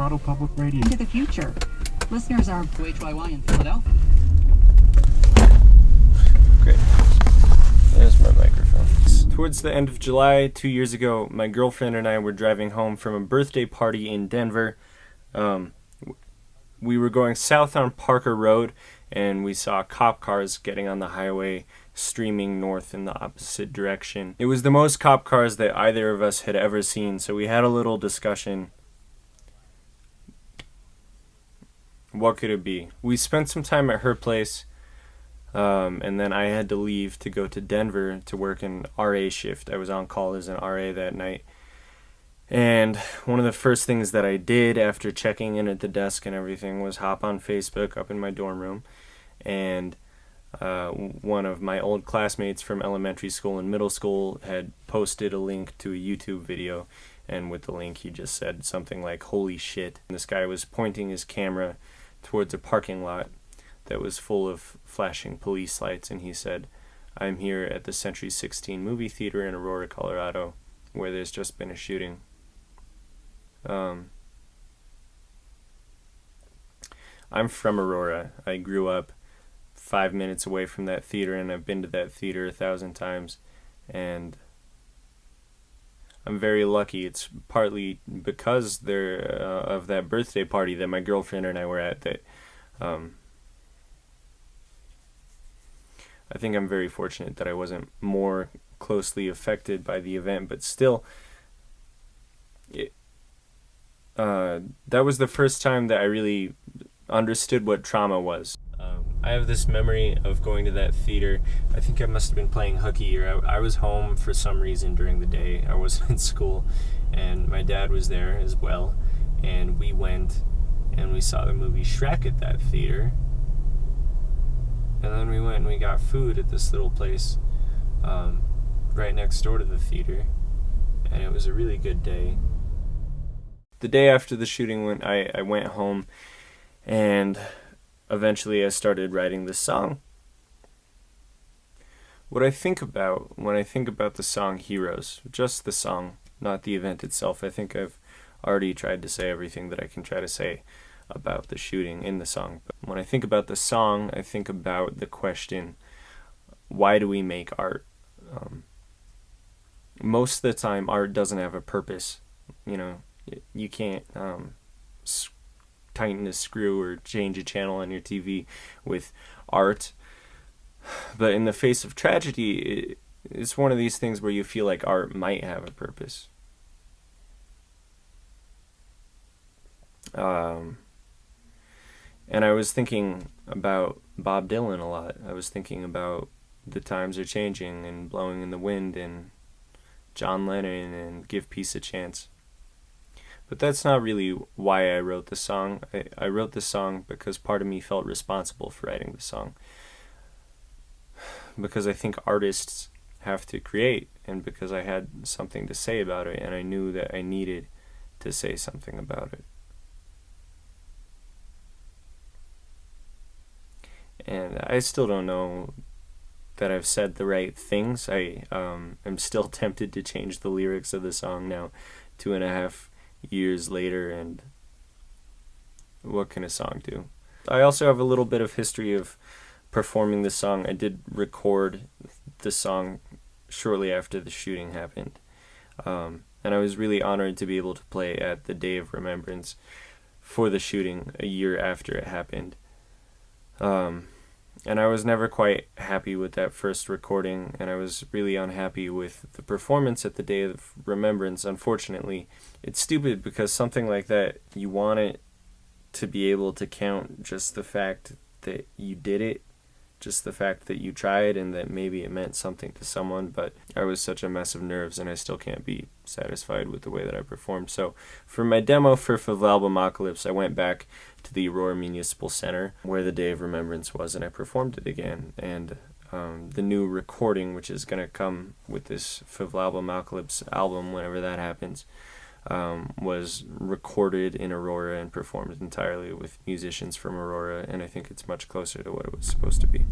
Colorado Public Radio. To the future. Listeners are WHYY in Philadelphia. Great. There's my microphone. Towards the end of July, 2 years ago, my girlfriend and I were driving home from a birthday party in Denver. We were going south on Parker Road, and we saw cop cars getting on the highway, streaming north in the opposite direction. It was the most cop cars that either of us had ever seen, so we had a little discussion. What could it be? We spent some time at her place, and then I had to leave to go to Denver to work an RA shift. I was on call as an RA that night. And one of the first things that I did after checking in at the desk and everything was hop on Facebook up in my dorm room, and one of my old classmates from elementary school and middle school had posted a link to a YouTube video, and with the link he just said something like, "Holy shit." And this guy was pointing his camera towards a parking lot that was full of flashing police lights, and he said, "I'm here at the Century 16 movie theater in Aurora, Colorado, where there's just been a shooting." I'm from Aurora. I grew up 5 minutes away from that theater, and I've been to that theater 1,000 times, and I'm very lucky. It's partly because of that birthday party that my girlfriend and I were at that I think I'm very fortunate that I wasn't more closely affected by the event, but still, that was the first time that I really understood what trauma was. I have this memory of going to that theater. I think I must have been playing hooky, or I was home for some reason during the day. I wasn't in school, and my dad was there as well, and we went and we saw the movie Shrek at that theater. And then we went and we got food at this little place right next door to the theater, and it was a really good day. The day after the shooting, I went home, and eventually I started writing this song. What I think about when I think about the song Heroes, just the song, not the event itself, I think I've already tried to say everything that I can try to say about the shooting in the song. But when I think about the song, I think about the question, why do we make art? Most of the time, art doesn't have a purpose. You know, you can't tighten a screw or change a channel on your TV with art. But in the face of tragedy, it's one of these things where you feel like art might have a purpose. And I was thinking about Bob Dylan a lot. I was thinking about The Times Are Changing and Blowing in the Wind and John Lennon and Give Peace a Chance. But that's not really why I wrote the song. I wrote the song because part of me felt responsible for writing the song. Because I think artists have to create, and because I had something to say about it, and I knew that I needed to say something about it. And I still don't know that I've said the right things. I am still tempted to change the lyrics of the song now, 2.5 years later, and what can a song do? I also have a little bit of history of performing this song. I did record the song shortly after the shooting happened, and I was really honored to be able to play at the Day of Remembrance for the shooting a year after it happened. And I was never quite happy with that first recording, and I was really unhappy with the performance at the Day of Remembrance. Unfortunately, it's stupid because something like that, you want it to be able to count just the fact that you did it, just the fact that you tried, and that maybe it meant something to someone. But I was such a mess of nerves, and I still can't be satisfied with the way that I performed. So for my demo for Fevlalbumocalypse, I went back to the Aurora Municipal Center where the Day of Remembrance was, and I performed it again. And the new recording, which is going to come with this Fevlalbumocalypse album whenever that happens, was recorded in Aurora and performed entirely with musicians from Aurora, and I think it's much closer to what it was supposed to be.